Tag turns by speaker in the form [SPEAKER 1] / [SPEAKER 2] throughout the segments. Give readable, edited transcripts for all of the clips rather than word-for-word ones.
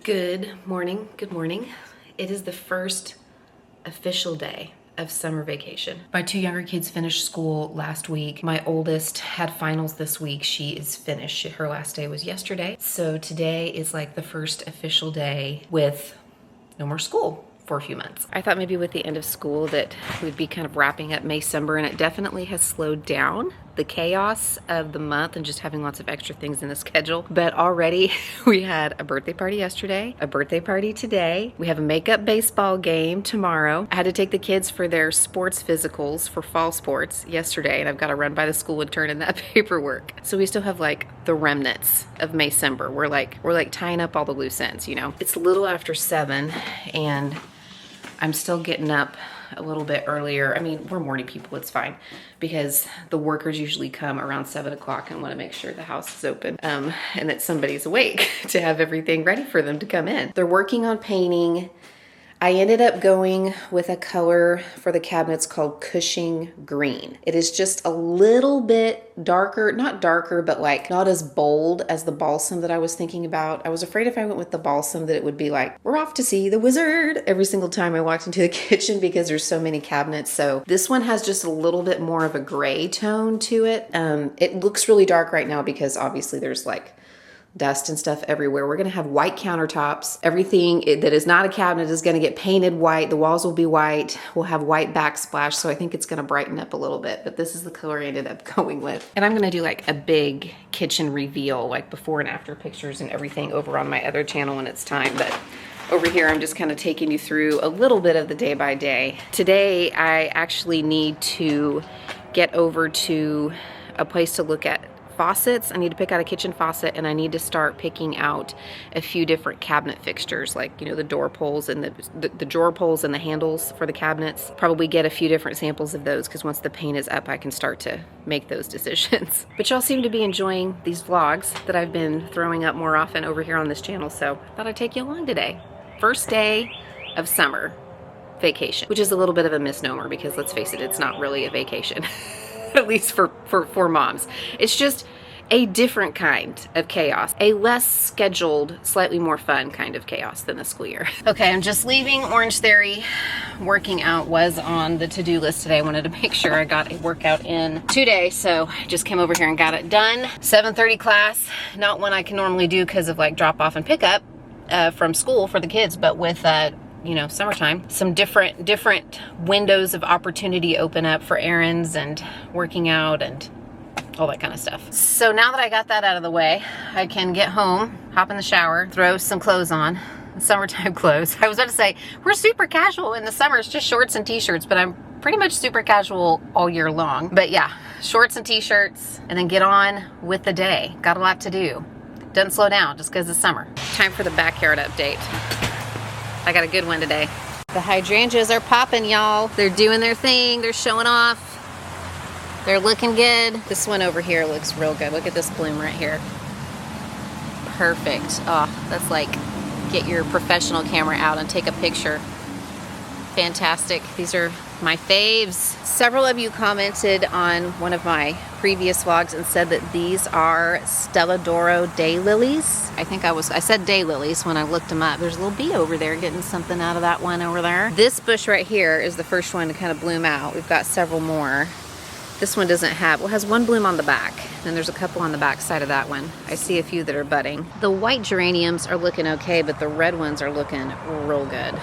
[SPEAKER 1] Good morning, good morning. It is the first official day of summer vacation. My two younger kids finished school last week. My oldest had finals this week. She is finished. Her last day was yesterday. So today is like the first official day with no more school for a few months. I thought maybe with the end of school that we'd be kind of wrapping up Maycember, and it definitely has slowed down the chaos of the month and just having lots of extra things in the schedule. But already we had a birthday party yesterday, a birthday party today. We have a makeup baseball game tomorrow. I had to take the kids for their sports physicals for fall sports yesterday, and I've got to run by the school and turn in that paperwork. So we still have like the remnants of Maycember. We're like tying up all the loose ends, you know. It's a little after 7 and I'm still getting up a little bit earlier. I mean, we're morning people, it's fine, because the workers usually come around 7 o'clock and want to make sure the house is open and that somebody's awake to have everything ready for them to come in. They're working on painting. I ended up going with a color for the cabinets called Cushing Green. It is just a little bit darker, not darker, but like not as bold as the balsam that I was thinking about. I was afraid if I went with the balsam that it would be like, we're off to see the wizard every single time I walked into the kitchen because there's so many cabinets. So this one has just a little bit more of a gray tone to it. It looks really dark right now because obviously there's like dust and stuff everywhere. We're gonna have white countertops. Everything that is not a cabinet is gonna get painted white. The walls will be white. We'll have white backsplash, so I think it's gonna brighten up a little bit, but this is the color I ended up going with. And I'm gonna do like a big kitchen reveal, like before and after pictures and everything over on my other channel when it's time, but over here, I'm just kind of taking you through a little bit of the day by day. Today, I actually need to get over to a place to look at faucets. I need to pick out a kitchen faucet, and I need to start picking out a few different cabinet fixtures, like, you know, the door pulls and the drawer pulls and the handles for the cabinets. Probably get a few different samples of those, because once the paint is up, I can start to make those decisions. But y'all seem to be enjoying these vlogs that I've been throwing up more often over here on this channel, so I thought I'd take you along today. First day of summer vacation, which is a little bit of a misnomer because let's face it, it's not really a vacation. At least for moms. It's just a different kind of chaos, a less scheduled, slightly more fun kind of chaos than the school year. Okay, I'm just leaving Orange Theory. Working out was on the to-do list today. I wanted to make sure I got a workout in today, so I just came over here and got it done. 7:30 class, not one I can normally do because of like drop off and pick up from school for the kids, but with you know, summertime, some different windows of opportunity open up for errands and working out and all that kind of stuff. So now that I got that out of the way, I can get home, hop in the shower, throw some clothes on, summertime clothes. I was about to say, we're super casual in the summer. It's just shorts and t-shirts, but I'm pretty much super casual all year long. But yeah, shorts and t-shirts, and then get on with the day. Got a lot to do. Doesn't slow down just because it's summer. Time for the backyard update. I got a good one today. The hydrangeas are popping, y'all. They're doing their thing. They're showing off. They're looking good. This one over here looks real good. Look at this bloom right here. Perfect. Oh, that's like, get your professional camera out and take a picture. Fantastic. These are my faves. Several of you commented on one of my previous vlogs and said that these are Stelladoro daylilies. I said daylilies when I looked them up. There's a little bee over there getting something out of that one over there. This bush right here is the first one to kind of bloom out. We've got several more. This one doesn't have, well, it has one bloom on the back, and there's a couple on the back side of that one. I see a few that are budding. The white geraniums are looking okay, but the red ones are looking real good.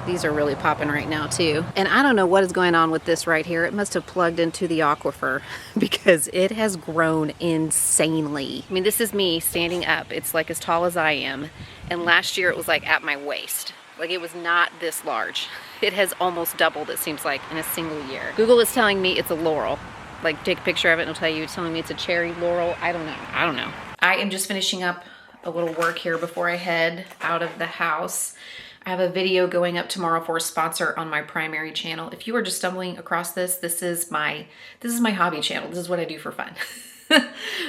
[SPEAKER 1] These are really popping right now too. And I don't know what is going on with this right here. It must have plugged into the aquifer because it has grown insanely. I mean, this is me standing up. It's like as tall as I am. And last year it was like at my waist. Like it was not this large. It has almost doubled, it seems like, in a single year. Google is telling me it's a laurel. Like, take a picture of it and it'll tell you, it's telling me it's a cherry laurel. I don't know. I am just finishing up a little work here before I head out of the house. I have a video going up tomorrow for a sponsor on my primary channel. If you are just stumbling across this, this is my hobby channel. This is what I do for fun.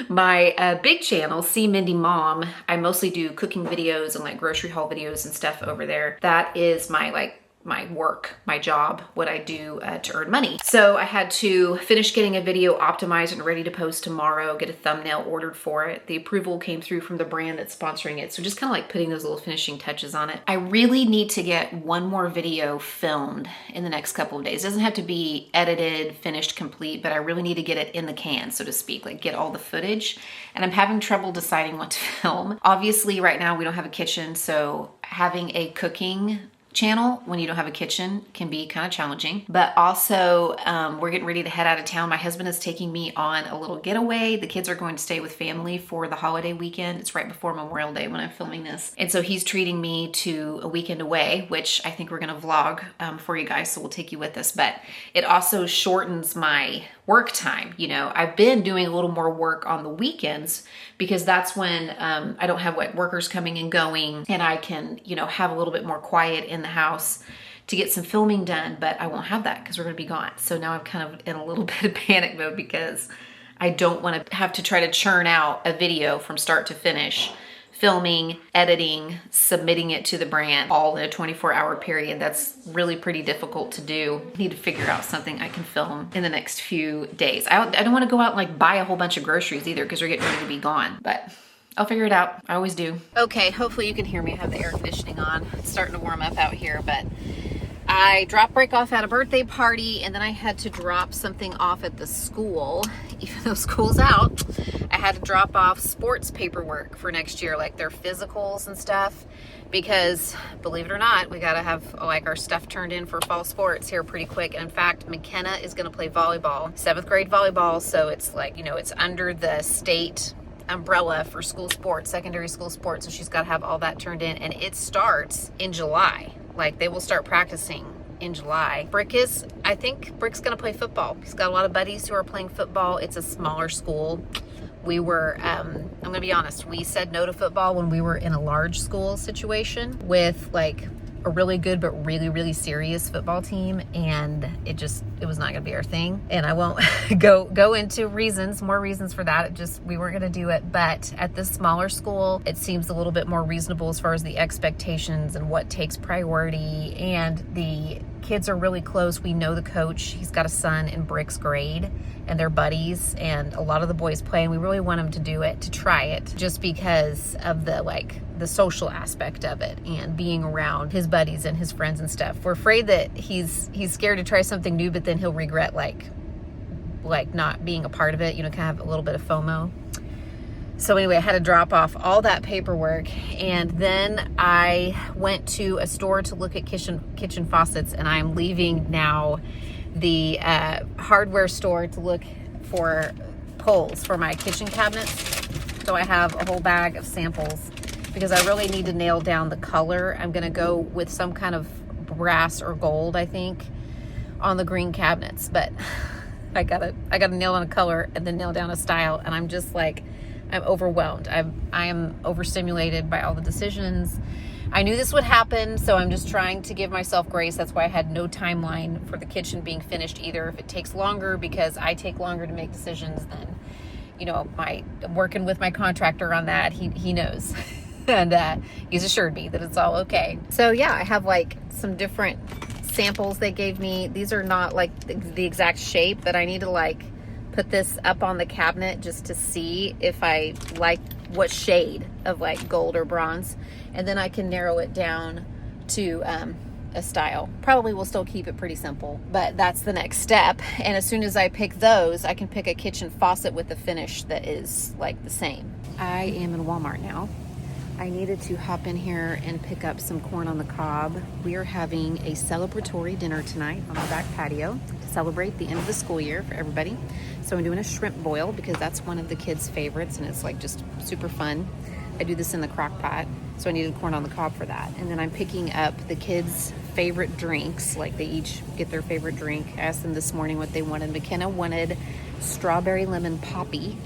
[SPEAKER 1] My big channel, See Mindy Mom, I mostly do cooking videos and like grocery haul videos and stuff over there. That is my like my work, my job, what I do to earn money. So I had to finish getting a video optimized and ready to post tomorrow, get a thumbnail ordered for it. The approval came through from the brand that's sponsoring it. So just kind of like putting those little finishing touches on it. I really need to get one more video filmed in the next couple of days. It doesn't have to be edited, finished, complete, but I really need to get it in the can, so to speak, like get all the footage. And I'm having trouble deciding what to film. Obviously right now we don't have a kitchen, so having a cooking channel when you don't have a kitchen can be kind of challenging. But also we're getting ready to head out of town. My husband is taking me on a little getaway. The kids are going to stay with family for the holiday weekend. It's right before Memorial Day when I'm filming this, and so he's treating me to a weekend away, which I think we're gonna vlog for you guys, so we'll take you with us. But it also shortens my work time. You know, I've been doing a little more work on the weekends because that's when I don't have like workers coming and going, and I can, you know, have a little bit more quiet in the house to get some filming done. But I won't have that because we're gonna be gone. So now I'm kind of in a little bit of panic mode because I don't want to have to try to churn out a video from start to finish, filming, editing, submitting it to the brand all in a 24-hour period. That's really pretty difficult to do. I need to figure out something I can film in the next few days. I don't want to go out and like buy a whole bunch of groceries either because they're getting ready to be gone, but I'll figure it out. I always do. Okay, hopefully you can hear me. I have the air conditioning on. It's starting to warm up out here, but I dropped Brick off at a birthday party, and then I had to drop something off at the school. Even though school's out, I had to drop off sports paperwork for next year, like their physicals and stuff, because believe it or not, we gotta have like our stuff turned in for fall sports here pretty quick. And in fact, McKenna is gonna play volleyball, 7th grade volleyball, so it's like, you know, it's under the state umbrella for school sports, secondary school sports, so she's got to have all that turned in, and it starts in July. Like they will start practicing in July. I think Brick's gonna play football. He's got a lot of buddies who are playing football. It's a smaller school. We were, I'm gonna be honest, we said no to football when we were in a large school situation with like a really good but really, really serious football team, and it was not gonna be our thing. And I won't go into more reasons for that. We weren't gonna do it. But at this smaller school, it seems a little bit more reasonable as far as the expectations and what takes priority, and the kids are really close. We know the coach. He's got a son in Brick's grade, and they're buddies, and a lot of the boys play, and we really want him to do it, to try it, just because of the social aspect of it and being around his buddies and his friends and stuff. We're afraid that he's scared to try something new, but then he'll regret like not being a part of it, you know, kind of have a little bit of FOMO. So anyway, I had to drop off all that paperwork, and then I went to a store to look at kitchen faucets, and I'm leaving now the hardware store to look for poles for my kitchen cabinets. So I have a whole bag of samples because I really need to nail down the color. I'm gonna go with some kind of brass or gold, I think, on the green cabinets, but I gotta nail down a color and then nail down a style, and I'm just like, I'm overwhelmed. I am overstimulated by all the decisions. I knew this would happen, so I'm just trying to give myself grace. That's why I had no timeline for the kitchen being finished either. If it takes longer because I take longer to make decisions, then, you know, working with my contractor on that, he knows. And he's assured me that it's all okay. So yeah, I have like some different samples they gave me. These are not like the exact shape, but I need to like put this up on the cabinet just to see if I like what shade of like gold or bronze, and then I can narrow it down to a style. Probably will still keep it pretty simple, but that's the next step. And as soon as I pick those, I can pick a kitchen faucet with a finish that is like the same. I am in Walmart now. I needed to hop in here and pick up some corn on the cob. We are having a celebratory dinner tonight on our back patio to celebrate the end of the school year for everybody. So I'm doing a shrimp boil because that's one of the kids' favorites, and it's like just super fun. I do this in the crock pot, so I needed corn on the cob for that. And then I'm picking up the kids' favorite drinks, like they each get their favorite drink. I asked them this morning what they wanted. McKenna wanted strawberry lemon poppy.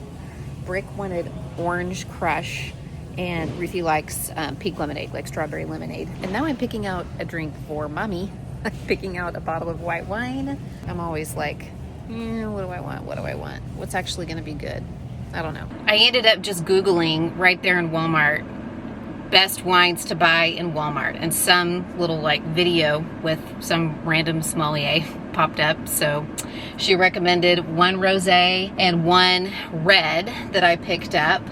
[SPEAKER 1] Brick wanted orange crush. And Ruthie likes pink lemonade, like strawberry lemonade. And now I'm picking out a drink for mommy. I'm picking out a bottle of white wine. I'm always like, what do I want? What do I want? What's actually gonna be good? I don't know. I ended up just Googling right there in Walmart best wines to buy in Walmart, and some little like video with some random sommelier popped up. So she recommended one rosé and one red that I picked up.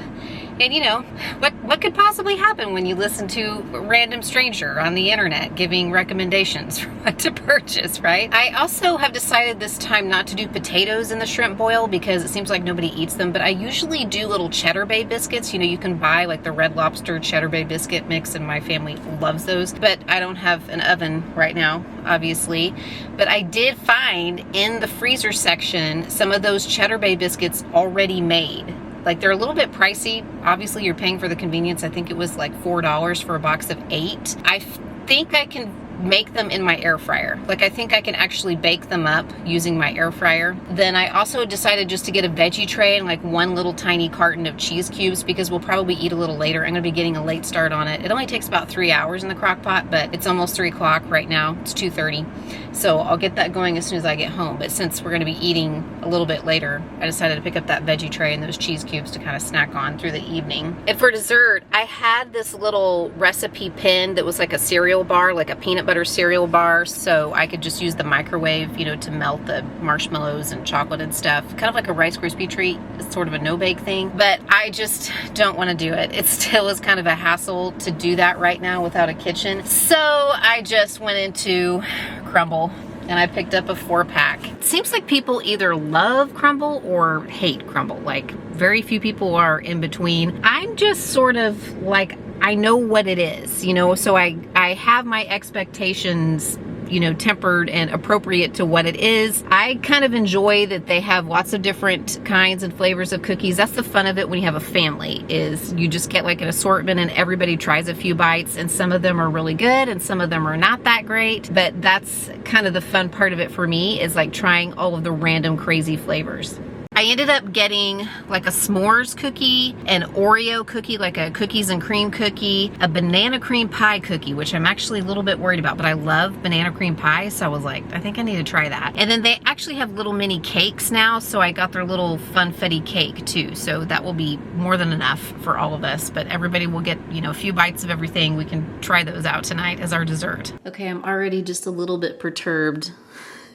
[SPEAKER 1] And you know, what could possibly happen when you listen to a random stranger on the internet giving recommendations for what to purchase, right? I also have decided this time not to do potatoes in the shrimp boil because it seems like nobody eats them, but I usually do little Cheddar Bay biscuits. You know, you can buy like the Red Lobster Cheddar Bay biscuit mix, and my family loves those, but I don't have an oven right now, obviously. But I did find in the freezer section some of those Cheddar Bay biscuits already made. Like, they're a little bit pricey. Obviously, you're paying for the convenience. I think it was like $4 for a box of 8. I think I can make them in my air fryer. Like, I think I can actually bake them up using my air fryer. Then I also decided just to get a veggie tray and like one little tiny carton of cheese cubes because we'll probably eat a little later. I'm gonna be getting a late start on it. It only takes about 3 hours in the crock pot, but it's almost 3 o'clock right now. It's 2:30. So I'll get that going as soon as I get home. But since we're gonna be eating a little bit later, I decided to pick up that veggie tray and those cheese cubes to kind of snack on through the evening. And for dessert, I had this little recipe pin that was like a cereal bar, like a peanut butter cereal bar, so I could just use the microwave, you know, to melt the marshmallows and chocolate and stuff. Kind of like a Rice Krispie treat. It's sort of a no-bake thing, but I just don't want to do it. It still is kind of a hassle to do that right now without a kitchen. So I just went into Crumble and I picked up a 4-pack. It seems like people either love Crumble or hate Crumble. Like, very few people are in between. I'm just sort of like, I know what it is, you know, so I have my expectations, you know, tempered and appropriate to what it is. I kind of enjoy that they have lots of different kinds and flavors of cookies. That's the fun of it when you have a family, is you just get like an assortment and everybody tries a few bites, and some of them are really good and some of them are not that great. But that's kind of the fun part of it for me, is like trying all of the random crazy flavors. I ended up getting like a s'mores cookie, an Oreo cookie, like a cookies and cream cookie, a banana cream pie cookie, which I'm actually a little bit worried about, but I love banana cream pie, so I was like, I think I need to try that. And then they actually have little mini cakes now, so I got their little funfetti cake too, so that will be more than enough for all of us, but everybody will get, you know, a few bites of everything. We can try those out tonight as our dessert. Okay, I'm already just a little bit perturbed.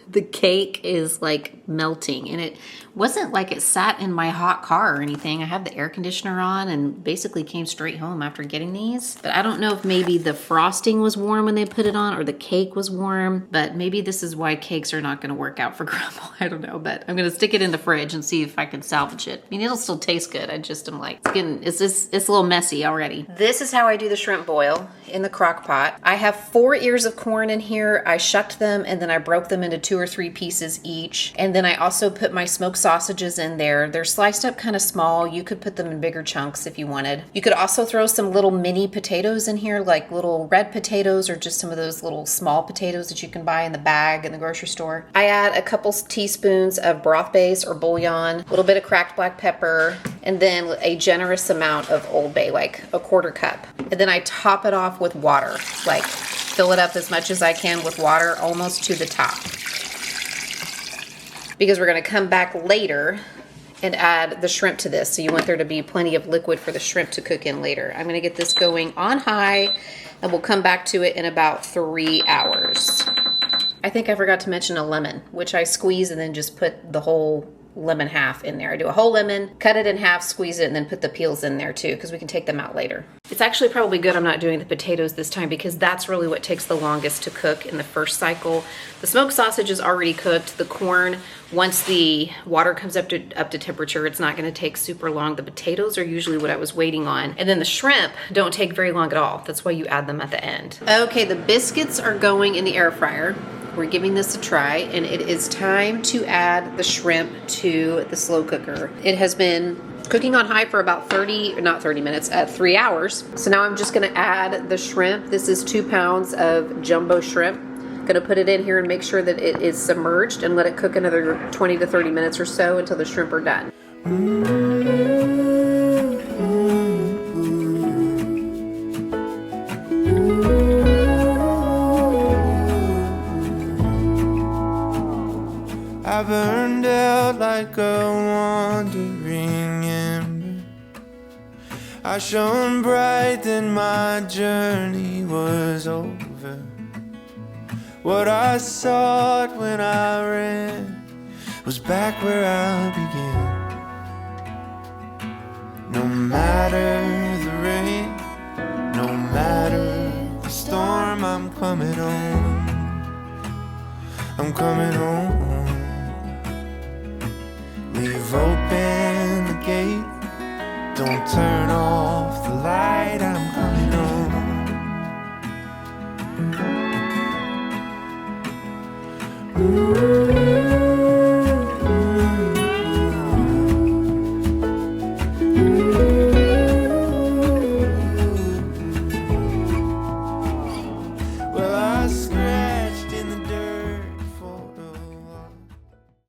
[SPEAKER 1] The cake is like melting, and it wasn't like it sat in my hot car or anything. I had the air conditioner on and basically came straight home after getting these. But I don't know if maybe the frosting was warm when they put it on, or the cake was warm, but maybe this is why cakes are not gonna work out for Crumble. I don't know, but I'm gonna stick it in the fridge and see if I can salvage it. I mean, it'll still taste good. I just am like, it's a little messy already. This is how I do the shrimp boil in the crock pot. I have 4 ears of corn in here. I shucked them and then I broke them into 2 or 3 pieces each. And then I also put my smoked sausages in there. They're sliced up kind of small. You could put them in bigger chunks if you wanted. You could also throw some little mini potatoes in here, like little red potatoes, or just some of those little small potatoes that you can buy in the bag in the grocery store. I add a couple teaspoons of broth base or bouillon, a little bit of cracked black pepper, and then a generous amount of Old Bay, like a 1/4 cup. And then I top it off with water, like fill it up as much as I can with water, almost to the top. Because we're gonna come back later and add the shrimp to this. So you want there to be plenty of liquid for the shrimp to cook in later. I'm gonna get this going on high, and we'll come back to it in about 3 hours. I think I forgot to mention a lemon, which I squeeze and then just put the whole lemon half in there. I do a whole lemon, cut it in half, squeeze it, and then put the peels in there too, because we can take them out later. It's actually probably good I'm not doing the potatoes this time, because that's really what takes the longest to cook in the first cycle. The smoked sausage is already cooked. The corn, once the water comes up to temperature, it's not going to take super long. The potatoes are usually what I was waiting on. And then the shrimp don't take very long at all. That's why you add them at the end. Okay, the biscuits are going in the air fryer. We're giving this a try, and it is time to add the shrimp to the slow cooker. It has been cooking on high for about 3 hours. So now I'm just gonna add the shrimp. This is 2 pounds of jumbo shrimp. Gonna put it in here and make sure that it is submerged, and let it cook another 20 to 30 minutes or so until the shrimp are done.
[SPEAKER 2] I burned out like a wandering ember. I I shone bright, then my journey was over. What I sought when I ran was back where I began. No matter the rain, no matter the storm, I'm coming home. I'm coming home. Leave open the gate, don't turn off the light, I'm coming home. Ooh.